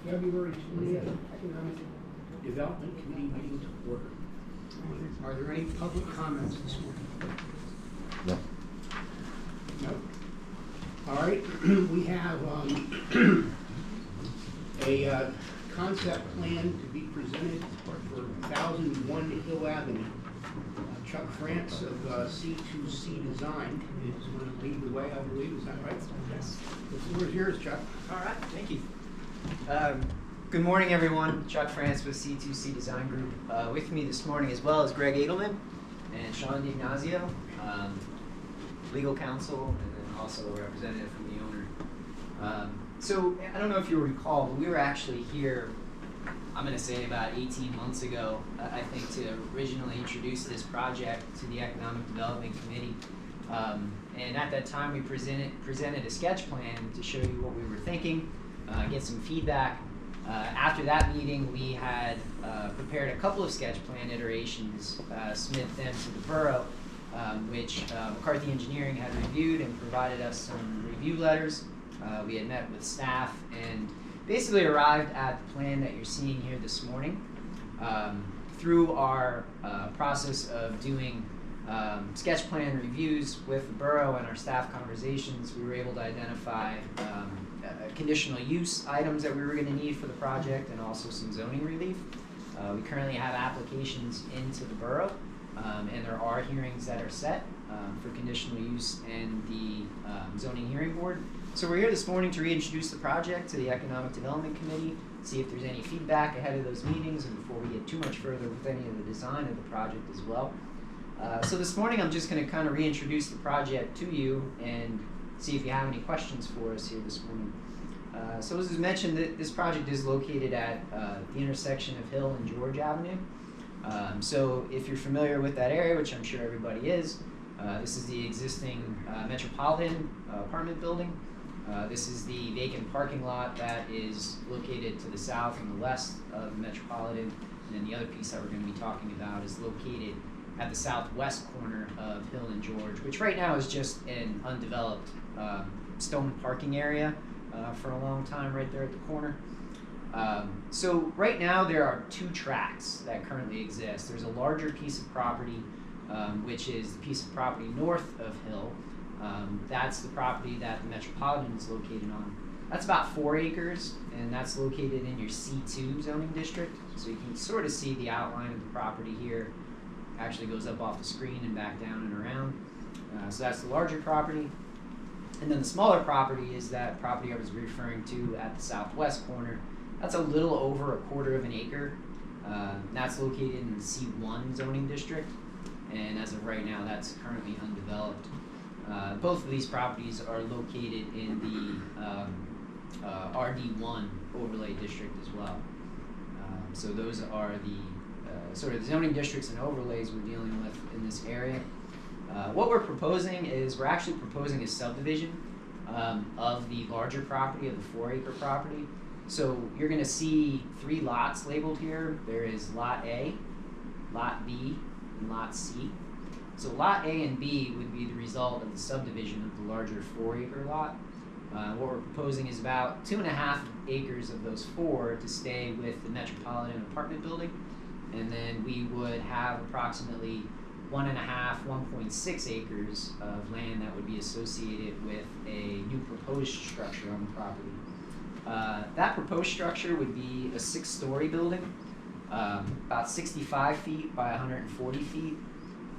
February 20th Economic Development Committee meeting to order. Are there any public comments this morning? No. No. All right. We have a concept plan to be presented for 1001 Hill Avenue. Chuck France of C2C Design is going to lead the way, I believe. Is that right? Yes. The floor is yours, Chuck. All right, thank you. Good morning, everyone. Chuck France with C2C Design Group. With me this morning as well as Greg Edelman and Sean DiGnazio, legal counsel, and then also a representative from the owner. So I don't know if you'll recall, but we were actually here, I'm going to say about 18 months ago, I think, to originally introduce this project to the Economic Development Committee. And at that time, we presented a sketch plan to show you what we were thinking, get some feedback. After that meeting, we had prepared a couple of sketch plan iterations, submit them to the borough, which McCarthy Engineering had reviewed and provided us some review letters. We had met with staff and basically arrived at the plan that you're seeing here this morning. Through our process of doing sketch plan reviews with the borough and our staff conversations, we were able to identify conditional use items that we were going to need for the project and also some zoning relief. We currently have applications into the borough, and there are hearings that are set for conditional use and the zoning hearing board. So we're here this morning to reintroduce the project to the Economic Development Committee, see if there's any feedback ahead of those meetings and before we get too much further with any of the design of the project as well. So this morning I'm just going to kind of reintroduce the project to you and see if you have any questions for us here this morning. So as was mentioned, this project is located at the intersection of Hill and George Avenue. So if you're familiar with that area, which I'm sure everybody is, this is the existing Metropolitan apartment building. This is the vacant parking lot that is located to the south and the west of the Metropolitan. And then the other piece that we're going to be talking about is located at the southwest corner of Hill and George, which right now is just an undeveloped stone parking area for a long time right there at the corner. So right now there are two tracks that currently exist. There's a larger piece of property, which is the piece of property north of Hill. That's the property that the Metropolitan is located on. That's about 4 acres, and that's located in your C2 zoning district. So you can sort of see the outline of the property here. Actually goes up off the screen and back down and around. So that's the larger property. And then the smaller property is that property I was referring to at the southwest corner. That's a little over 1/4 of an acre. That's located in the C1 zoning district. And as of right now, that's currently undeveloped. Both of these properties are located in the RD1 overlay district as well. So those are the sort of the zoning districts and overlays we're dealing with in this area. What we're proposing is we're actually proposing a subdivision of the larger property, of the 4-acre property. So you're going to see 3 lots labeled here. There is Lot A, Lot B, and Lot C. So Lot A and B would be the result of the subdivision of the larger 4-acre lot. What we're proposing is about 2.5 acres of those 4 to stay with the Metropolitan apartment building. And then we would have approximately 1.6 acres of land that would be associated with a new proposed structure on the property. That proposed structure would be a 6-story building, about 65 feet by 140 feet.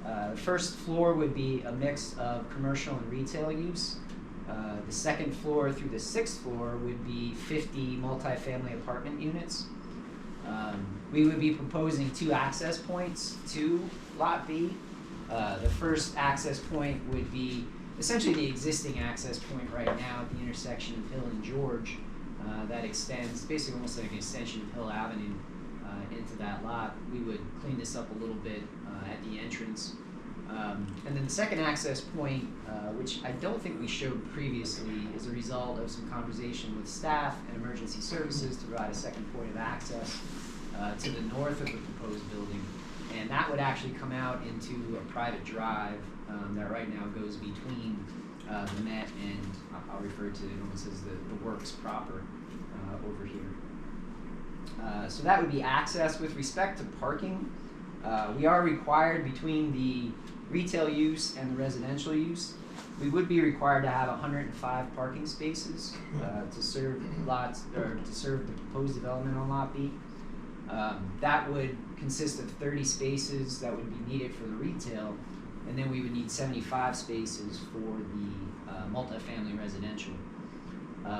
The first floor would be a mix of commercial and retail use. The second floor through the 6th floor would be 50 multifamily apartment units. We would be proposing 2 access points to Lot B. The first access point would be essentially the existing access point right now at the intersection of Hill and George that extends basically almost like an extension of Hill Avenue into that lot. We would clean this up a little bit at the entrance. And then the second access point, which I don't think we showed previously, is a result of some conversation with staff and emergency services to provide a second point of access to the north of the proposed building. And that would actually come out into a private drive that right now goes between the Met and I'll refer to it almost as the works proper over here. So that would be access. With respect to parking, we are required between the retail use and the residential use. We would be required to have 105 parking spaces to serve lots, or to serve the proposed development on Lot B. That would consist of 30 spaces that would be needed for the retail, and then we would need 75 spaces for the multifamily residential.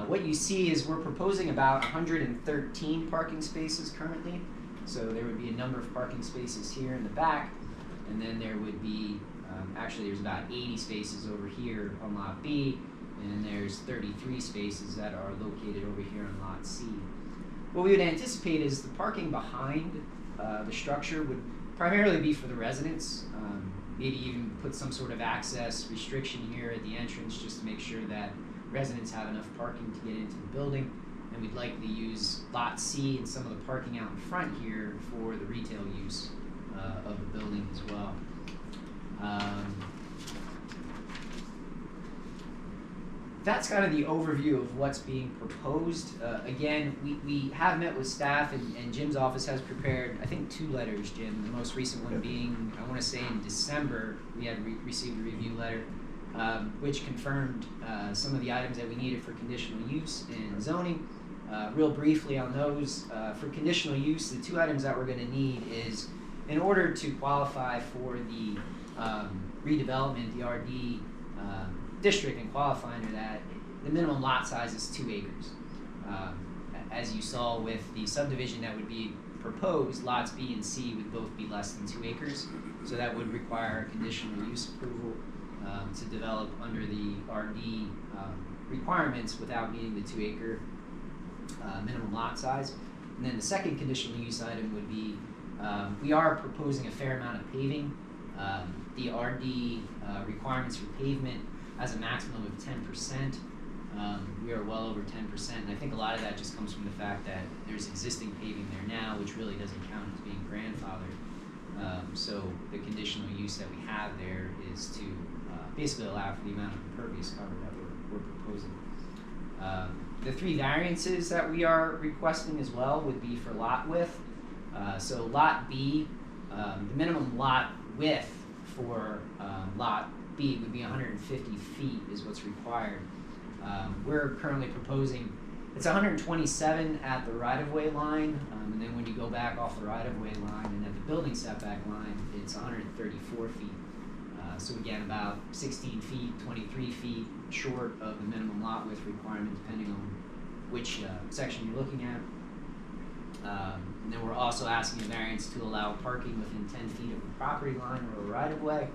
What you see is we're proposing about 113 parking spaces currently. So there would be a number of parking spaces here in the back, and then there would be, actually there's about 80 spaces over here on Lot B, and then there's 33 spaces that are located over here on Lot C. What we would anticipate is the parking behind the structure would primarily be for the residents. Maybe even put some sort of access restriction here at the entrance just to make sure that residents have enough parking to get into the building. And we'd likely use Lot C and some of the parking out in front here for the retail use of the building as well. That's kind of the overview of what's being proposed. Again, we have met with staff, and Jim's office has prepared, I think, 2 letters, Jim. The most recent one being, I want to say in December, we had received a review letter, which confirmed some of the items that we needed for conditional use and zoning. Real briefly on those, for conditional use, the 2 items that we're going to need is, in order to qualify for the redevelopment, the RD district, and qualify under that, the minimum lot size is 2 acres. As you saw with the subdivision that would be proposed, lots B and C would both be less than 2 acres, so that would require a conditional use approval to develop under the RD requirements without meeting the 2 acre minimum lot size. And then the second conditional use item would be, we are proposing a fair amount of paving. The RD requirements for pavement has a maximum of 10%. We are well over 10%, and I think a lot of that just comes from the fact that there's existing paving there now, which really doesn't count as being grandfathered. So the conditional use that we have there is to basically allow for the amount of impervious cover that we're proposing. The 3 variances that we are requesting as well would be for lot width. So Lot B, the minimum lot width for Lot B would be 150 feet is what's required. We're currently proposing, it's 127 at the right-of-way line, and then when you go back off the right-of-way line and at the building setback line, it's 134 feet. So again, about 16 feet, 23 feet short of the minimum lot width requirement, depending on which section you're looking at. And then we're also asking a variance to allow parking within 10 feet of the property line or a right-of-way.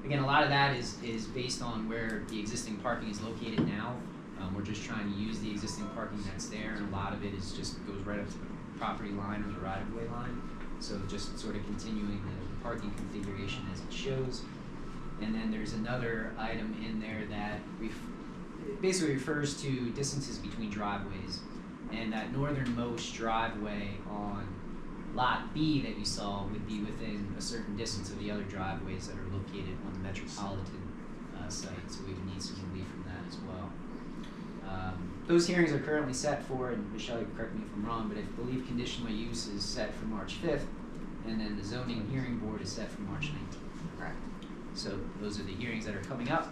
Again, a lot of that is based on where the existing parking is located now. We're just trying to use the existing parking that's there, and a lot of it is just goes right up to the property line or the right-of-way line. So just sort of continuing the parking configuration as it shows. And then there's another item in there that basically refers to distances between driveways. And that northernmost driveway on Lot B that you saw would be within a certain distance of the other driveways that are located on the metropolitan site, so we would need some relief from that as well. Those hearings are currently set for, and Michelle, you can correct me if I'm wrong, but I believe conditional use is set for March 5th, and then the zoning hearing board is set for March 19th. Correct. So those are the hearings that are coming up.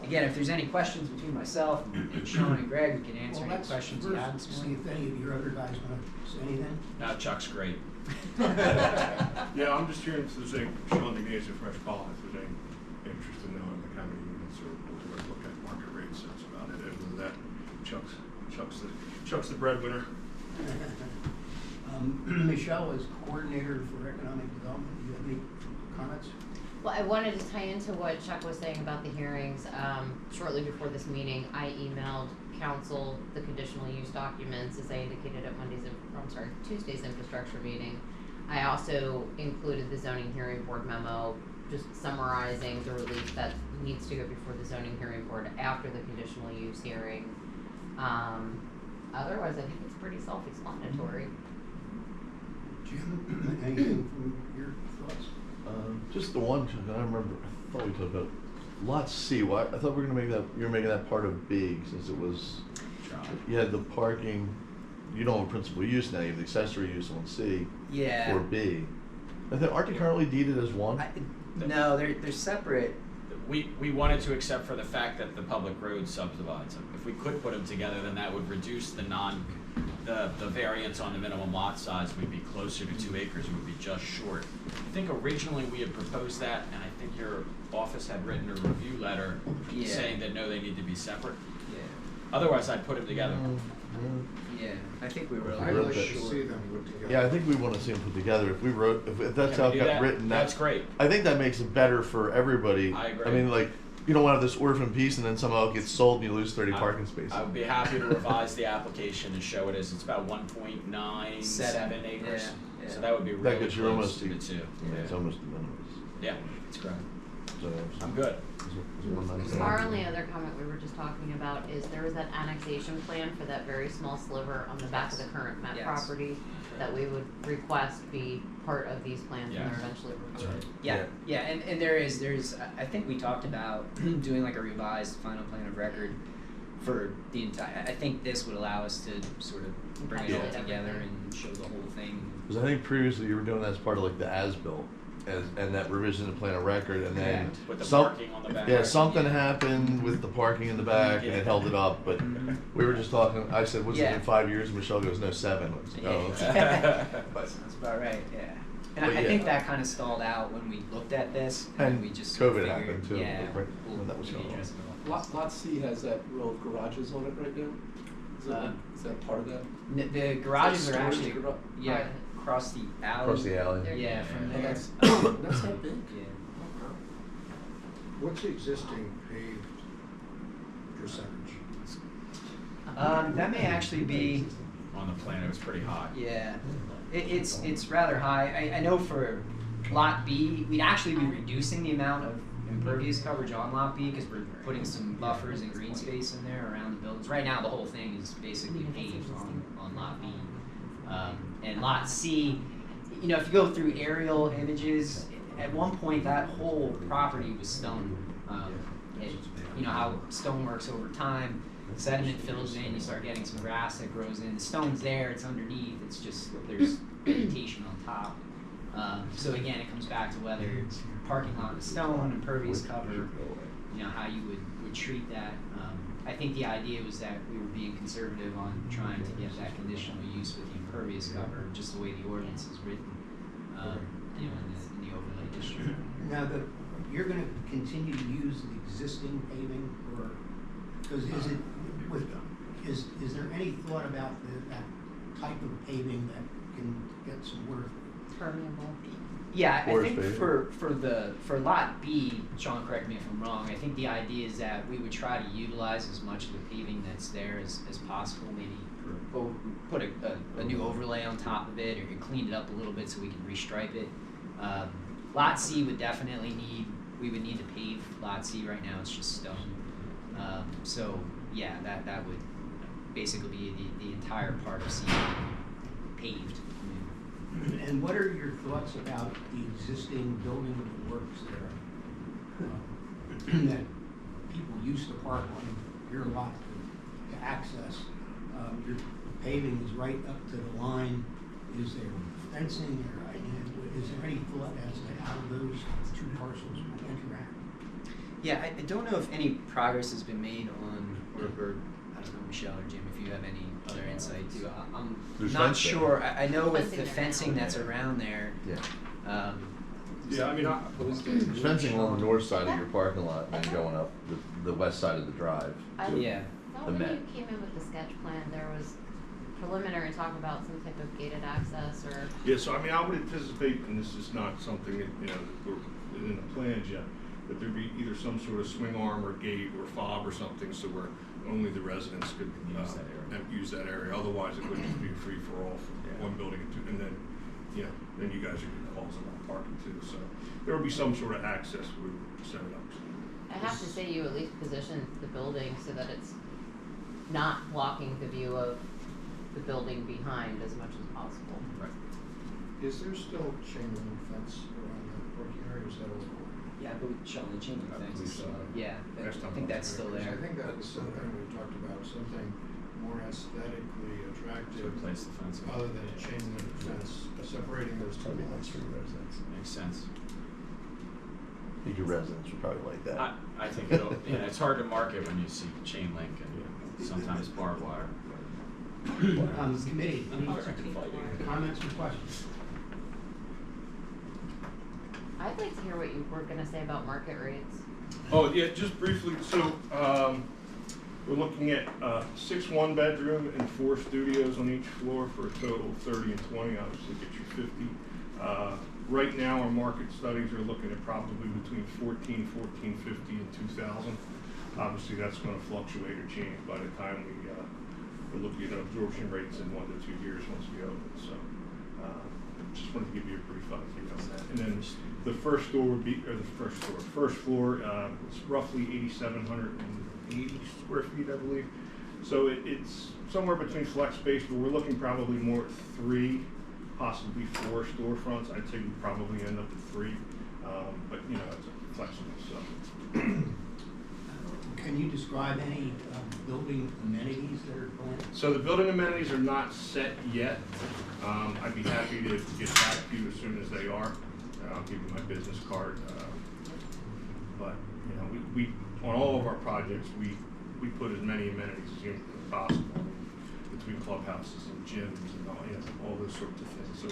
Again, if there's any questions between myself and Sean and Greg, we can answer any questions you have this See morning. if any of your other guys want to say anything. No, Chuck's great. Yeah, I'm just hearing if there's any, Sean DeGnazi, Fresh Call, if there's any interest in knowing like how many units or we'll look at market rates, that's about it. Other than that, Chuck's the breadwinner. Michelle, as coordinator for economic development, do you have any comments? Well, I wanted to tie into what Chuck was saying about the hearings. Shortly before this meeting, I emailed council the conditional use documents as I indicated at Tuesday's infrastructure meeting. I also included the zoning hearing board memo, just summarizing the relief that needs to go before the zoning hearing board after the conditional use hearing. Otherwise, I think it's pretty self-explanatory. Jim, anything from your thoughts? Just the one, I remember, I thought we talked about Lot C. Why? I thought we were going to make that, you were making that part of B, since it was, you had the parking you don't have a principal use now, you have the accessory use on C Yeah. or B. Aren't they currently deeded as one? No, they're separate. We wanted to accept for the fact that the public road subdivides them. If we could put them together, then that would reduce the variance on the minimum lot size. We'd be closer to 2 acres, we would be just short. I think originally we had proposed that, and I think your office had written a review letter Yeah. saying that no, they need to be separate. Yeah. Otherwise, I'd put them together. Yeah. I think we were a I'd little like to short. see them put together. Yeah, I think we want to see them put together. If we wrote, if that's Can how we it do got that? written, That's great. I think that makes it better for everybody. I agree. I mean, like, you don't want to have this orphan piece and then somehow it gets sold and you lose 30 I- parking spaces. I would be happy to revise the application and show it as it's about 1.97 acres. Yeah. So that would be That really gets you close almost to the 2. Yeah, it's almost de minimis. Yeah, it's correct. So, I'm good. is it 197? Our only other comment we were just talking about is there was that annexation plan for that very small sliver on the back of the current Met Yes. property that we would request be part of these plans when they're Yes. eventually That's recorded. right. Yeah, and there's I think we talked about doing like a revised final plan of record for the entire. I think this would allow us to sort of bring it all Encapsulate together everything. and show the whole thing. Because I think previously you were doing that as part of like the as-built, and that revision to plan of record, and then Correct. With the some- parking on the back. yeah, something happened with the parking in the back, and Yeah. it held it up. But we were just talking. I said, "What's it Yeah. in 5 years?" And Michelle goes, "No, 7." I was like, "Oh, okay." Yeah. But- Sounds about right. Yeah. And But I yeah. think that kind of stalled out when we looked at this, and, And we just sort of COVID figured, happened, too, Yeah, like, right we'll, when that was we'll going on. address it all. Lot C has that row of garages on it right now? Is that part of that? The garages Is are that actually storage yeah across the alley. Across the alley. They're- Yeah, from And there. that's that big? Yeah. What's the existing paved percentage? That may actually be. On the plan, it was pretty high. Yeah, it's rather high. I know for Lot B, we'd actually be reducing the amount of impervious coverage on Lot B because we're putting some buffers and green space in there around the buildings. Right now, the whole thing is basically paved on Lot B. And Lot C, you know, if you go through aerial images, at one point that whole property was stone. You know how stone works over time. Sediment fills in, you start getting some grass that grows in. The stone's there, it's underneath, it's just there's vegetation on top. So again, it comes back to whether it's parking lot with stone, impervious cover, you know, how you would treat that. I think the idea was that we were being conservative on trying to get that conditional use with the impervious cover, just the way the ordinance is written, you know, in the overlay district. Now, you're gonna continue to use the existing paving, or, because is there any thought about that type of paving that can get some water? Permeable. Yeah, I Forest think paving. for Lot B, Sean, correct me if I'm wrong, I think the idea is that we would try to utilize as much of the paving that's there as possible, maybe put a new overlay on top of it, or clean it up a little bit so we can restripe it. Lot C would definitely we would need to pave Lot C. Right now it's just stone. So yeah, that would basically be the entire part of C paved. And what are your thoughts about the existing building of the works there? That people used to park on your lot to access. Your paving is right up to the line. Is there fencing, or is there any thought as to how those two parcels will interact? Yeah, I don't know if any progress has been made on, or I don't know, Michelle or Jim, if you have any other insight too. I'm There's not fence there. sure. I know with Fencing the there fencing now. that's around there. Yeah. Yeah, I mean, There's fencing along the north side of your parking lot and then going up the west side of the drive. I to Yeah. thought the when Met. you came in with the sketch plan, there was preliminary talk about some type of gated access or. yeah, so I mean, I would anticipate, and this is not something that, you know, we're in the plans yet, that there'd be either some sort of swing arm or gate or fob or something, so where only the residents could use that area. Otherwise, it would just be a free for all from one building and then, you know, then you guys are getting calls about parking too. So there would be some sort of access we would set it up. I have to say you at least position the building so that it's not blocking the view of the building behind as much as possible. Right. Is there still chain link fence around the parking area, or is that over? Yeah, I believe Sean, the chain link I fence believe is still so. Yeah, Last time I think I that's was still there. I there. think that was something we talked about, something more aesthetically To attractive, replace the fence. other than a chain link fence, separating those two lots. Makes sense. I think your residents would probably like that. I think it'll, it's hard to market when you see chain link and sometimes barbed wire. Committee, any comments or questions? I'd like to hear what you were gonna say about market rates. Oh, yeah, just briefly, so, we're looking at, 6 one-bedroom and 4 studios on each floor for a total of 30 and 20, obviously get you 50. Right now, our market studies are looking at probably between 1450 and 2,000. Obviously, that's gonna fluctuate or change by the time we're looking at absorption rates in 1 to 2 years once we open, so, just wanted to give you a brief update on that. And then the first floor would be, or first floor, it's roughly 8,780 square feet, I believe. So it's somewhere between flex space, but we're looking probably more at 3, possibly 4 storefronts. I'd say we'd probably end up at 3, but it's flexible, so. Can you describe any building amenities that are planned? So the building amenities are not set yet. I'd be happy to get back to you as soon as they are. I'll give you my business card. But we on all of our projects we put as many amenities as humanly possible, between clubhouses and gyms and all those sorts of things. So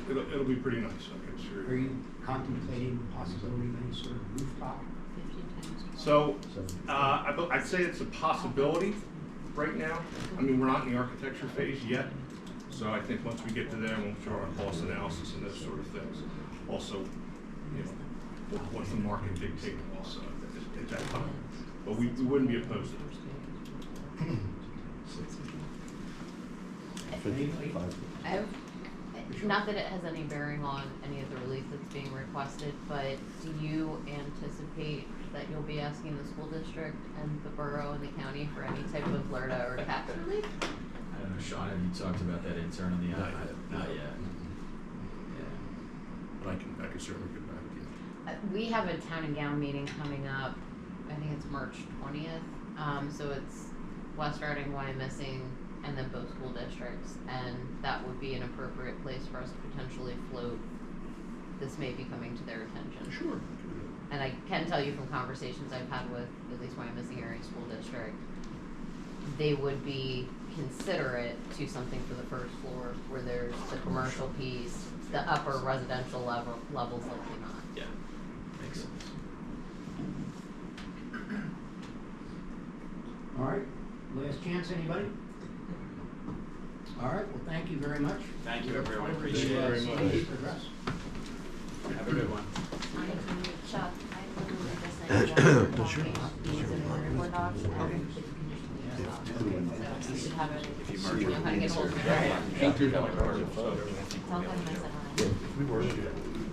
it'll be pretty nice, I can assure you. Are you contemplating the possibility of any sort of rooftop? So I'd say it's a possibility right now. I mean, we're not in the architecture phase yet. So I think once we get to there, we'll show our cost analysis and those sort of things. Also, what the market dictates also at that time. But we wouldn't be opposed to it. Not that it has any bearing on any of the relief that's being requested, but do you anticipate that you'll be asking the school district and the borough and the county for any type of LRTA or tax relief? I don't know, Sean, have you talked about that internally? Not yet. But I can certainly get back to you. We have a town and gown meeting coming up, I think it's March 20th, so it's West Riding, Wyomissing, and then both school districts, and that would be an appropriate place for us to potentially float. This may be coming to their attention. Sure. And I can tell you from conversations I've had with at least Wyomissing Area School District, they would be considerate to something for the first floor where there's the commercial piece, the upper residential levels likely not. Yeah, makes sense. All right, last chance, anybody? All right, well, thank you very much. Thank you, everyone. Look forward to, Appreciate it. seeing these progress. Have a good one. Chuck, I literally just sent you these in the report docs and the conditional use docs. So you should have it, you know how to get hold of it. Thank you. Tell them I said hi.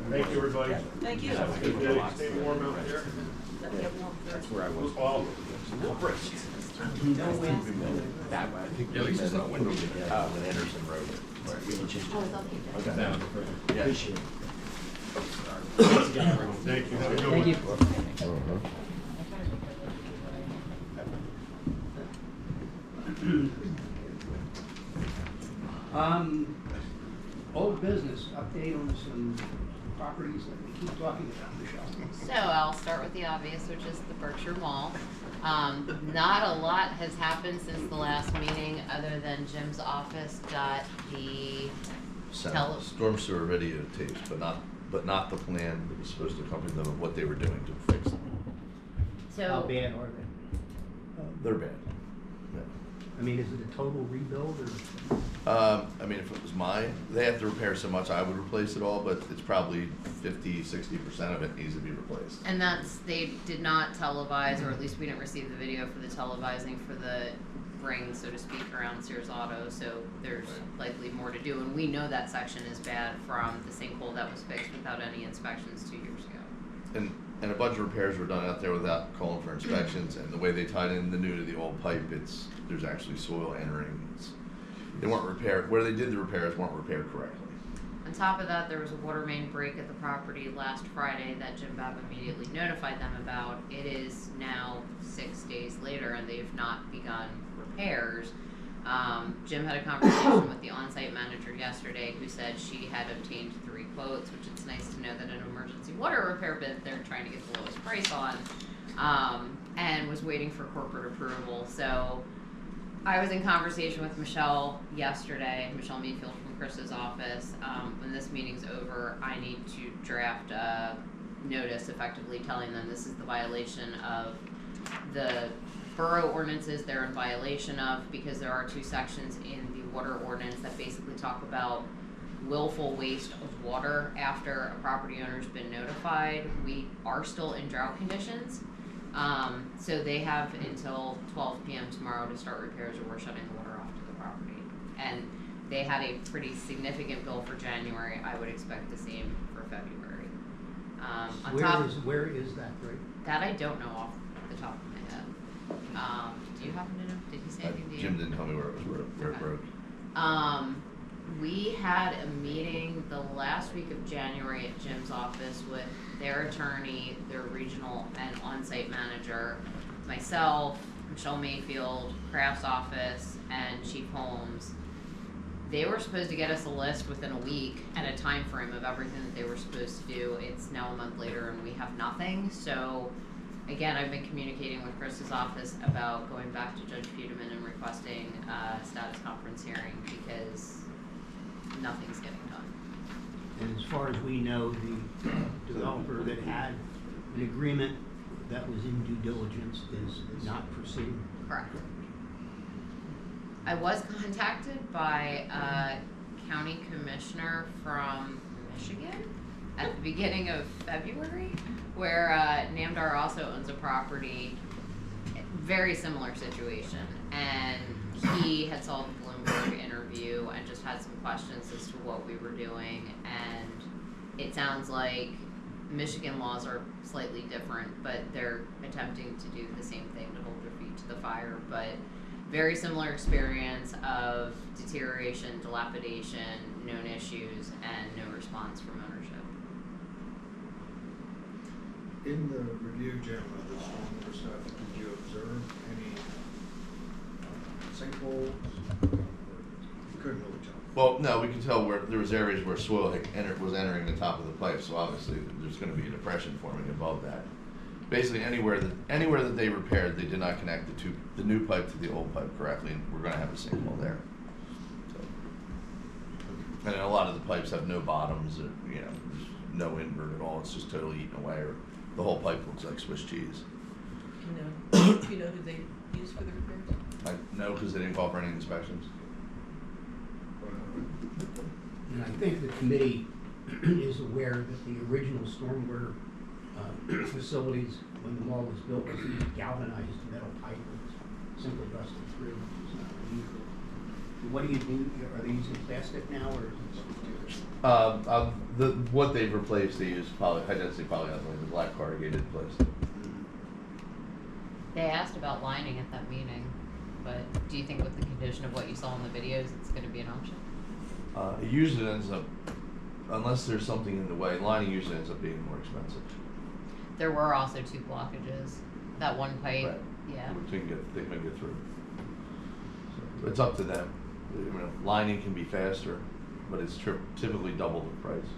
Thank you, everybody. Thank you. Have a good day. Stay warm out there. That's where I was. Well, No wind. That way. Yeah, at least it's not windy. With Anderson Road. We can change Oh, it's okay. Okay. Down. Yeah. Appreciate it. thank you. Have a good one. Old business, update on some properties that we keep talking about, Michelle. So I'll start with the obvious, which is the Berkshire Mall. Not a lot has happened since the last meeting, other than Jim's office got the Storm sewer videotapes, but not the plan that was supposed to accompany them of what they were doing to fix them. How so bad are they? They're bad. Yeah. I mean, is it a total rebuild or? I mean, if it was mine, they have to repair so much, I would replace it all, but it's probably 50-60% of it needs to be replaced. and they did not televise, or at least we didn't receive the video for the televising for the ring, so to speak, around Sears Auto, so there's likely more to do, and we know that section is bad from the sinkhole that was fixed without any inspections 2 years ago. And a bunch of repairs were done out there without calling for inspections, and the way they tied in the new to the old pipe, there's actually soil entering. They weren't repaired, where they did the repairs weren't repaired correctly. On top of that, there was a water main break at the property last Friday that Jim Babb immediately notified them about. It is now 6 days later and they've not begun repairs. Jim had a conversation with the on-site manager yesterday who said she had obtained 3 quotes, which it's nice to know that an emergency water repair bid they're trying to get the lowest price on, and was waiting for corporate approval. So I was in conversation with Michelle yesterday, Michelle Mayfield from Chris's office. When this meeting's over, I need to draft a notice effectively telling them this is the violation of the borough ordinances they're in violation of, because there are 2 sections in the water ordinance that basically talk about willful waste of water after a property owner's been notified. We are still in drought conditions, so they have until 12 p.m. tomorrow to start repairs, or we're shutting the water off to the property. And they had a pretty significant bill for January. I would expect the same for February. Where is that, right? That I don't know off the top of my head. Do you happen to know? Did he say anything to you? Jim didn't tell me where it broke. We had a meeting the last week of January at Jim's office with their attorney, their regional and on-site manager, myself, Michelle Mayfield, Kraft's office, and Chief Holmes. They were supposed to get us a list within a week and a time frame of everything that they were supposed to do. It's now a month later and we have nothing. So again, I've been communicating with Chris's office about going back to Judge Peterman and requesting a status conference hearing because nothing's getting done. And as far as we know, the developer that had an agreement that was in due diligence is not proceeding. Correct. I was contacted by a county commissioner from Michigan at the beginning of February, where Namdar also owns a property, very similar situation, and he had saw the Bloomberg interview and just had some questions as to what we were doing, and it sounds like Michigan laws are slightly different, but they're attempting to do the same thing to hold their feet to the fire, but very similar experience of deterioration, dilapidation, known issues, and no response from ownership. In the review, Jim, of the stormwater stuff, did you observe any sinkholes? You couldn't really tell. Well, no, we can tell where there was areas where soil was entering the top of the pipe, so obviously there's going to be a depression forming above that. Basically, anywhere that they repaired, they did not connect the new pipe to the old pipe correctly, and we're going to have a sinkhole there. So, and a lot of the pipes have no bottoms, or, there's no invert at all. It's just totally eaten away, or the whole pipe looks like Swiss cheese. Do you know who they use for the repairs? I know because they didn't call for any inspections. And I think the committee is aware that the original stormwater facilities, when the wall was built, was these galvanized metal pipe that was simply rusted through, which is not unusual. What do you do? Are they using plastic now, or is it What they've replaced, they use high-density polyethylene, the black corrugated plastic. They asked about lining at that meeting, but do you think with the condition of what you saw in the videos, it's going to be an option? It usually ends up, unless there's something in the way, lining usually ends up being more expensive. There were also 2 blockages. That one pipe, Right. yeah. They can get through. So it's up to them. Lining can be faster, but it's typically double the price.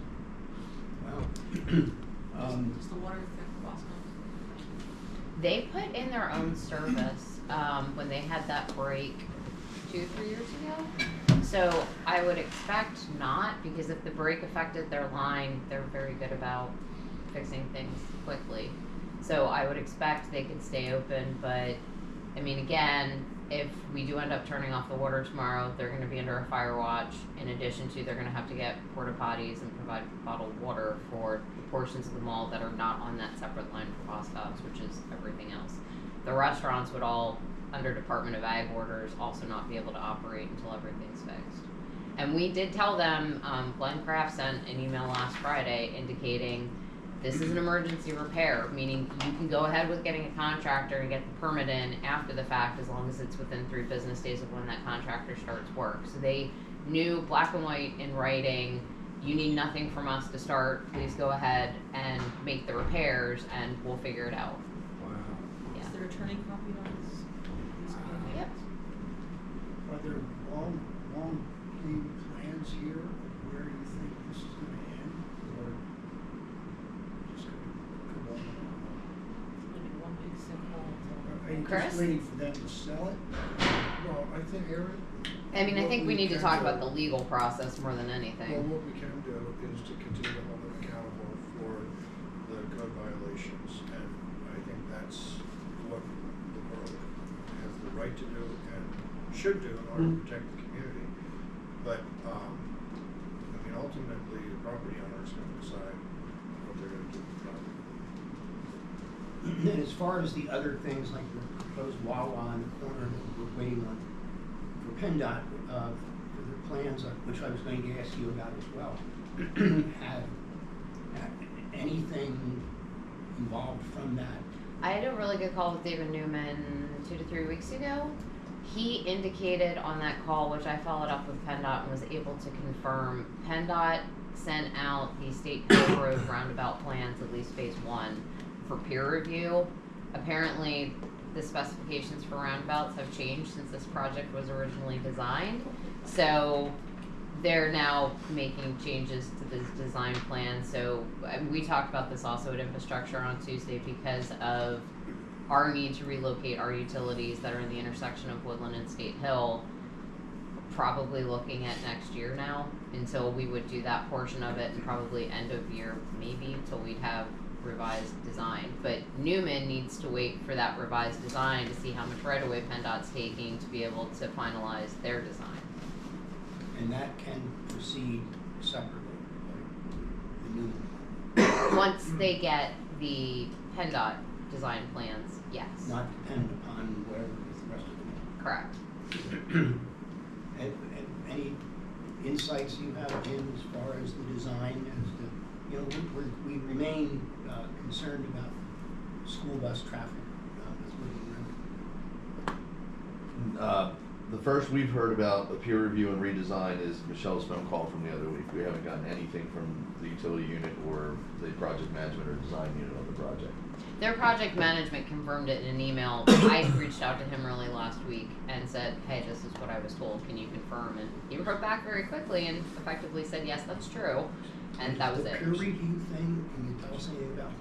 well? Does the water affect Boston? They put in their own service when they had that break 2 or 3 years ago. So I would expect not, because if the break affected their line, they're very good about fixing things quickly. So I would expect they could stay open, but I mean, again, if we do end up turning off the water tomorrow, they're going to be under a fire watch. In addition to, they're going to have to get porta potties and provide bottled water for the portions of the mall that are not on that separate line for bus stops, which is everything else. The restaurants would all, under Department of Ag orders, also not be able to operate until everything's fixed. And we did tell them, Glenn Kraft sent an email last Friday indicating this is an emergency repair, meaning you can go ahead with getting a contractor and get the permit in after the fact, as long as it's within 3 business days of when that contractor starts work. So they knew black and white in writing, you need nothing from us to start, please go ahead and make the repairs and we'll figure it out. Wow. Yeah. Is there a turning copy on this? Yep. Are there long game plans here of where you think this is gonna end, or just gonna go on and on? Maybe one big sinkhole. Are you Chris? just waiting for them to sell it? Well, I think, Aaron. I mean, I what think we need to can talk do- about the legal process more than Well, anything. what we can do is to continue to hold them accountable for the code violations, and I think that's what the borough has the right to do and should do in order to protect the community. But, I mean, ultimately, the property owner is gonna decide what they're gonna do with the property. And as far as the other things, like the proposed Wawa in the corner that we're waiting on for PennDOT, for their plans, which I was going to ask you about as well. Have anything evolved from that? I had a really good call with David Newman 2 to 3 weeks ago. He indicated on that call, which I followed up with PennDOT and was able to confirm, PennDOT sent out the State Hill Road roundabout plans, at least phase 1, for peer review. Apparently, the specifications for roundabouts have changed since this project was originally designed. So they're now making changes to this design plan. So we talked about this also at infrastructure on Tuesday because of our need to relocate our utilities that are in the intersection of Woodland and State Hill, probably looking at next year now until we would do that portion of it, and probably end of year maybe until we'd have revised design. But Newman needs to wait for that revised design to see how much right of way PennDOT's taking to be able to finalize their design. And that can proceed separately, like the new, Once they get the PennDOT design plans, yes. not dependent upon whatever the rest of Correct. and any insights you have in as far as the design, as to, you know, we remain concerned about school bus traffic with Woodland Road. The first we've heard about a peer review and redesign is Michelle's phone call from the other week. We haven't gotten anything from the utility unit or the project management or design unit on the project. Their project management confirmed it in an email. I reached out to him early last week and said, hey, this is what I was told, can you confirm? And he wrote back very quickly and effectively said, yes, that's true. And that was The it. peer review thing, can you tell us anything about?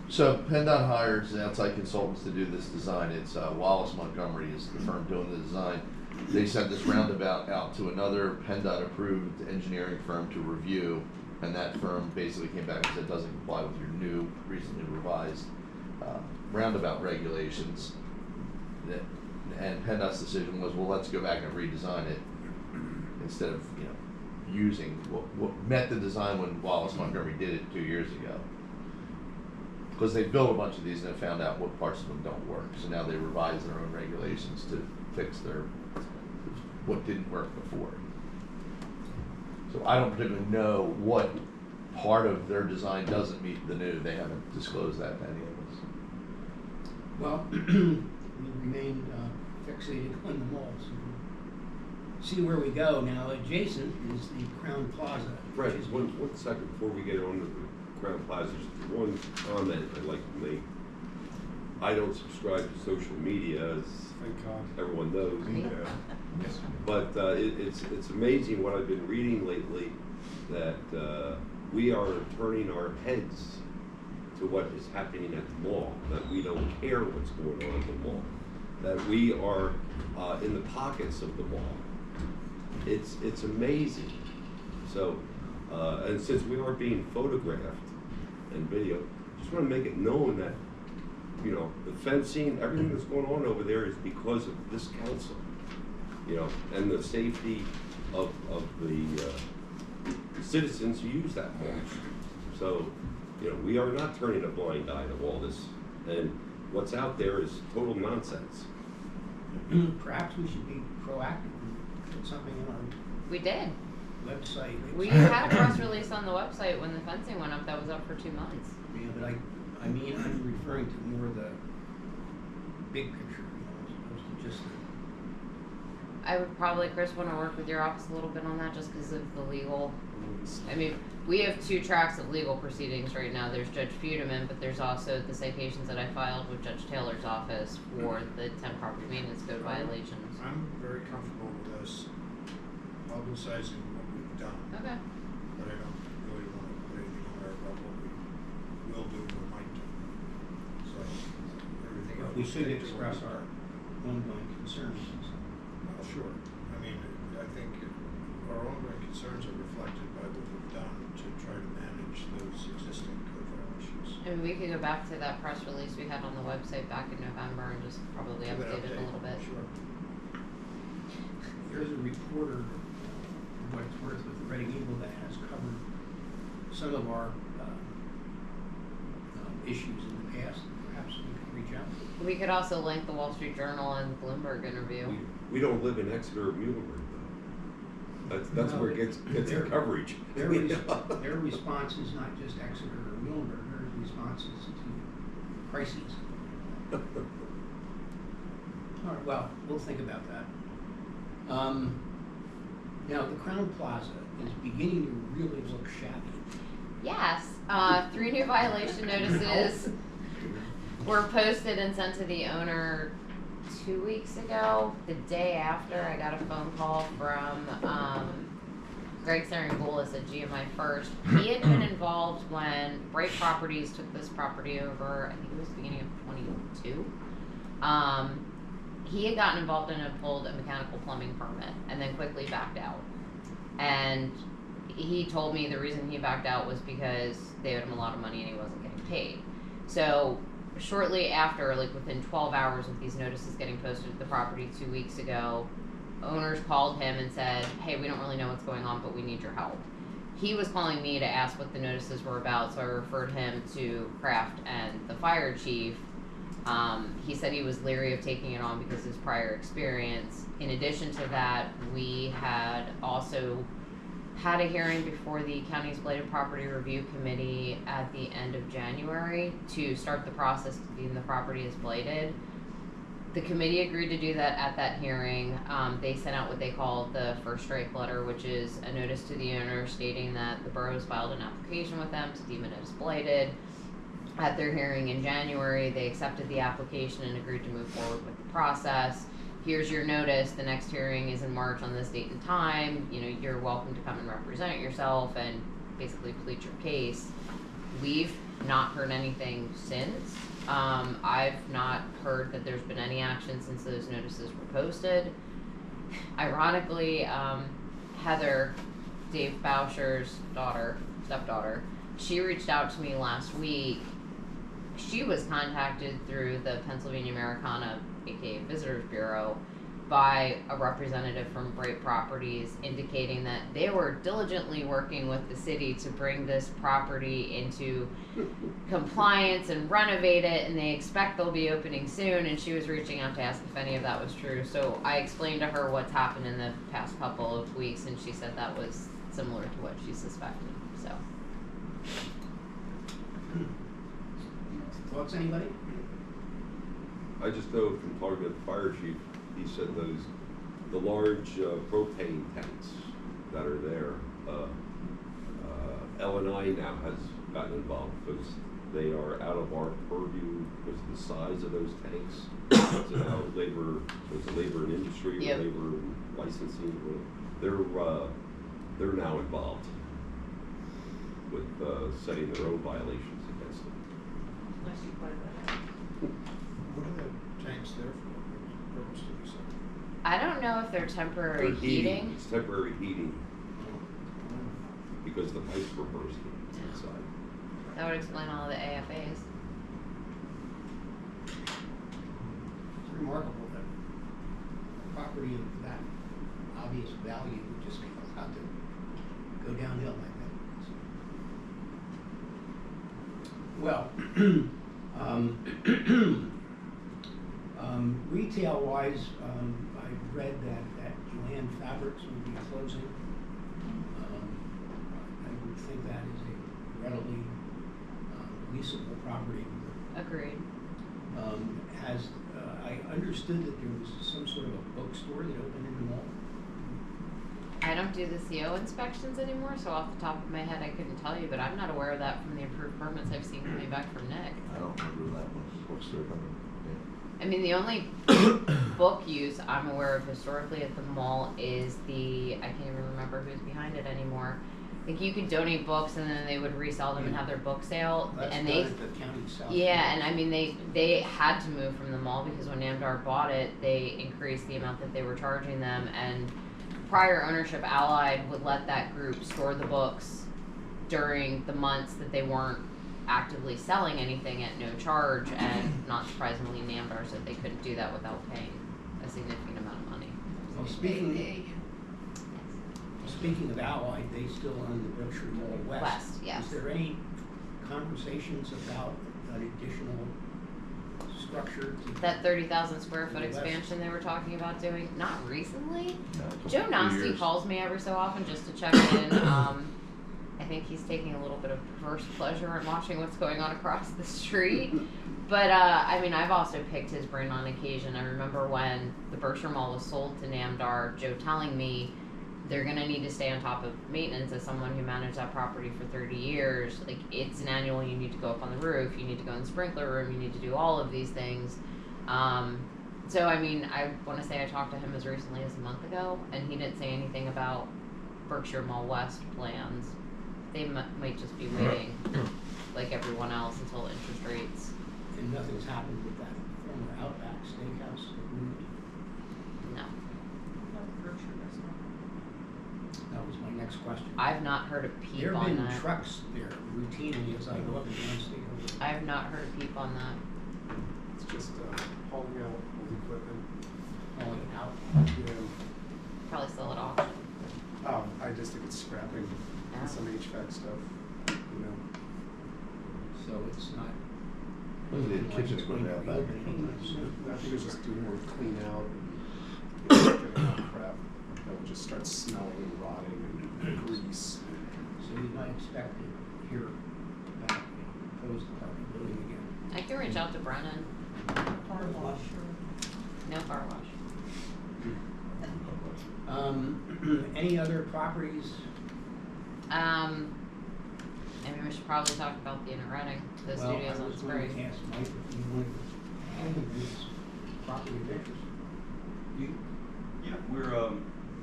So PennDOT hires outside consultants to do this design. It's Wallace Montgomery is the firm doing the design. They sent this roundabout out to another PennDOT approved engineering firm to review, and that firm basically came back and said it doesn't comply with your new, recently revised roundabout regulations. And PennDOT's decision was, well, let's go back and redesign it instead of, you know, using what met the design when Wallace Montgomery did it 2 years ago. Because they built a bunch of these and then found out what parts of them don't work. So now they revise their own regulations to fix what didn't work before. So I don't particularly know what part of their design doesn't meet the new. They haven't disclosed that to any of us. Well, we remain fixated on the malls. See where we go now. Adjacent is the Crown Plaza. Right, just one second before we get on to the Crown Plaza, just one comment I'd like to make. I don't subscribe to social media, as everyone knows. But it's amazing what I've been reading lately, that we are turning our heads to what is happening at the mall, that we don't care what's going on at the mall, that we are in the pockets of the mall. It's amazing. So, and since we are being photographed and video, just want to make it known that, you know, the fencing, everything that's going on over there is because of this council, you know, and the safety of the citizens who use that mall. So, you know, we are not turning a blind eye to all this, and what's out there is total nonsense. Perhaps we should be proactive and put something on our We did. website. We had a press release on the website when the fencing went up that was up for 2 months. Yeah, but I mean, I'm referring to more the big picture, you know, as opposed to just I would probably, Chris, wanna work with your office a little bit on that, just cause of the legal. I mean, we have 2 tracks of legal proceedings right now. There's Judge Feudeman, but there's also the citations that I filed with Judge Taylor's office for the 10 property maintenance code violations. I'm very comfortable with us publicizing what we've done, Okay. but I don't really want to put anything on there about what we will do or might do. So, everything else. But we should stick to what express we've our done. ongoing concerns. Well, sure. I mean, I think our ongoing concerns are reflected by what we've done to try to manage those existing code violations. And we could go back to that press release we had on the website back in November and just probably Give an update it a little bit. Sure. There's a reporter, for what it's worth, with the Red Eagle that has covered some of our issues in the past. Perhaps we could reach out. We could also link the Wall Street Journal and the Bloomberg interview. We don't live in Exeter or Muhlenberg though. That's No, where it gets their- the coverage. Their response is not just Exeter or Muhlenberg, their response is to crises. All right, well, we'll think about that. Now, the Crown Plaza is beginning to really look shabby. Yes, 3 new violation notices were posted and sent to the owner 2 weeks ago. The day after, I got a phone call from Greg Sarangoulis at GMI First. He had been involved when Bright Properties took this property over, I think it was the beginning of 22. He had gotten involved in and pulled a mechanical plumbing permit and then quickly backed out. And he told me the reason he backed out was because they owed him a lot of money and he wasn't getting paid. So shortly after, like within 12 hours of these notices getting posted at the property 2 weeks ago, owners called him and said, hey, we don't really know what's going on, but we need your help. He was calling me to ask what the notices were about, so I referred him to Kraft and the fire chief. He said he was leery of taking it on because of his prior experience. In addition to that, we had also had a hearing before the county's blighted property review committee at the end of January to start the process to deem the property as blighted. The committee agreed to do that at that hearing. They sent out what they called the first strike letter, which is a notice to the owner stating that the borough has filed an application with them to deem it as blighted. At their hearing in January, they accepted the application and agreed to move forward with the process. Here's your notice, the next hearing is in March on this date and time, you know, you're welcome to come and represent yourself and basically plead your case. We've not heard anything since. I've not heard that there's been any action since those notices were posted. Ironically, Heather, Dave Boucher's stepdaughter, she reached out to me last week. She was contacted through the Pennsylvania Americana, aka Visitors Bureau, by a representative from Bright Properties indicating that they were diligently working with the city to bring this property into compliance and renovate it, and they expect they'll be opening soon, and she was reaching out to ask if any of that was true. So I explained to her what's happened in the past couple of weeks, and she said that was similar to what she suspected. So Thoughts, anybody? I just know from talking to the fire chief, he said the large propane tanks that are there, L&I now has gotten involved because they are out of our purview because of the size of those tanks. It's about labor, it's labor and industry, or Yep. labor and licensing. They're now involved with setting their own violations against them. I see quite a bit. What are the tanks there for? What purpose do they serve? I don't know if they're temporary They're heating. It's temporary heating because the pipes were bursting inside. That would explain all the AFAs. It's remarkable that a property of that obvious value would just be allowed to go downhill like that. Well, retail-wise, I read that Joanne Fabrics would be closing. I would think that is a readily leasable property. Agreed. I understood that there was some sort of a bookstore that opened in the mall. I don't do the CO inspections anymore, so off the top of my head, I couldn't tell you, but I'm not aware of that from the approved permits I've seen coming back from Nick. I don't remember that one, bookstore company. I mean, the only book use I'm aware of historically at the mall is I can't even remember who's behind it anymore. Like, you could donate books and then they would resell them and have their book sale. That's And down they, at the county south. yeah, and I mean, they had to move from the mall because when Namdar bought it, they increased the amount that they were charging them. And prior ownership, Allied would let that group store the books during the months that they weren't actively selling anything at no charge, and not surprisingly, Namdar said they couldn't do that without paying a significant amount of money. Well, speaking of Allied, they still own the Berkshire Mall West. West, yes. Is there any conversations about an additional structure to? That 30,000 square foot West. expansion they were talking about doing, not recently. No, Joe few Nasty years. calls me every so often just to check in. I think he's taking a little bit of perverse pleasure in watching what's going on across the street. But, I mean, I've also picked his brain on occasion. I remember when the Berkshire Mall was sold to Namdar, Joe telling me they're going to need to stay on top of maintenance as someone who managed that property for 30 years. Like, it's an annual, you need to go up on the roof, you need to go in the sprinkler room, you need to do all of these things. So, I mean, I want to say I talked to him as recently as a month ago, and he didn't say anything about Berkshire Mall West plans. They might just be waiting, like everyone else, until interest rates. And nothing's happened with that former Outback Steakhouse that moved? No. Berkshire restaurant. That was my next question. I've not heard a peep There on have been that. trucks there routinely as I go up and down State Road. I have not heard a peep on that. It's just hauling out old equipment. Hauling it out. Yeah. Probably still at auction. I just think it's scrapping Yeah. some HVAC stuff, you know. So it's not. Wasn't it like kitchen it's going equipment to out be back? open anytime soon. I think it's just doing more clean out and getting out crap that would just start smelling and rotting and grease. So you might expect to hear about the proposed apartment building again. I can reach out to Brennan. Car wash or. No car wash. Any other properties? I mean, we should probably talk about the Inn at Reading, the studios on Spring. Well, I was going to ask Mike if you wanted to handle this property of interest. Yeah, we're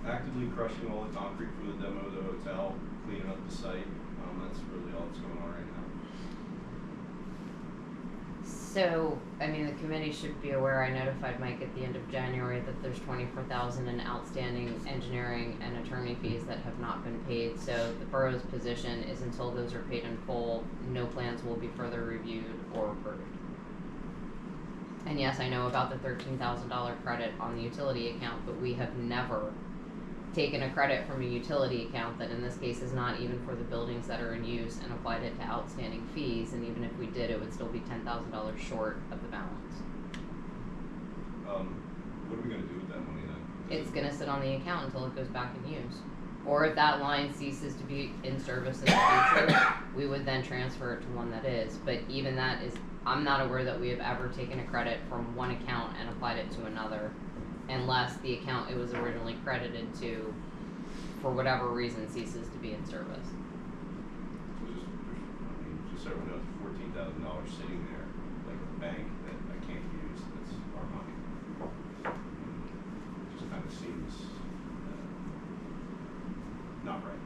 actively crushing all the concrete for the demo of the hotel, cleaning up the site. That's really all that's going on right now. So, I mean, the committee should be aware, I notified Mike at the end of January that there's $24,000 in outstanding engineering and attorney fees that have not been paid. So the borough's position is until those are paid in full, no plans will be further reviewed or approved. And yes, I know about the $13,000 credit on the utility account, but we have never taken a credit from a utility account that in this case is not even for the buildings that are in use and applied it to outstanding fees, and even if we did, it would still be $10,000 short of the balance. What are we gonna do with that money then? It's gonna sit on the account until it goes back in use. Or if that line ceases to be in service in the future, we would then transfer it to one that is. But even that is, I'm not aware that we have ever taken a credit from one account and applied it to another, unless the account it was originally credited to, for whatever reason, ceases to be in service. Just so everyone knows, $14,000 sitting there, like at the bank, that I can't use, that's our money. It just kind of seems not right.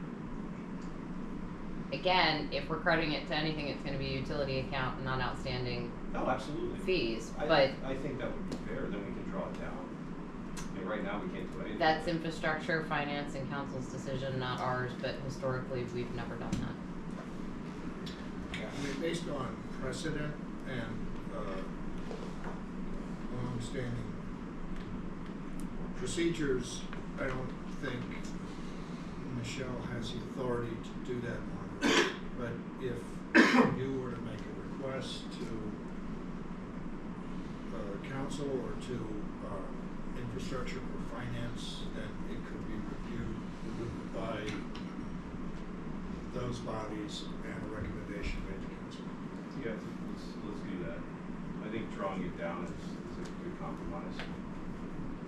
Again, if we're crediting it to anything, it's gonna be a utility account and not outstanding No, absolutely. fees, I but think that would be fair, then we can draw it down. I mean, right now, we can't do anything. that's with it. infrastructure, finance, and council's decision, not ours, but historically, we've never done that. I mean, based on precedent and, long-standing procedures, I don't think Michelle has the authority to do that on. But if you were to make a request to, council or to, infrastructure or finance, then it could be reviewed by those bodies and a recommendation made to council. Yeah, let's do that. I think think drawing it down is a good compromise.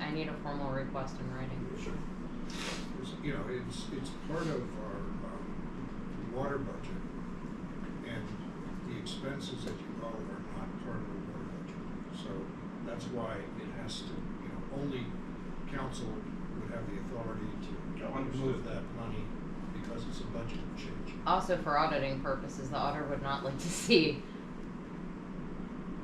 I need a formal request in writing. Sure. You know, it's part of our water budget, and the expenses that you owe are not part of the water budget. So that's why it has to, you know, only council would have the authority to remove that money because it's a budget change. Also, for auditing purposes, the auditor would not like to see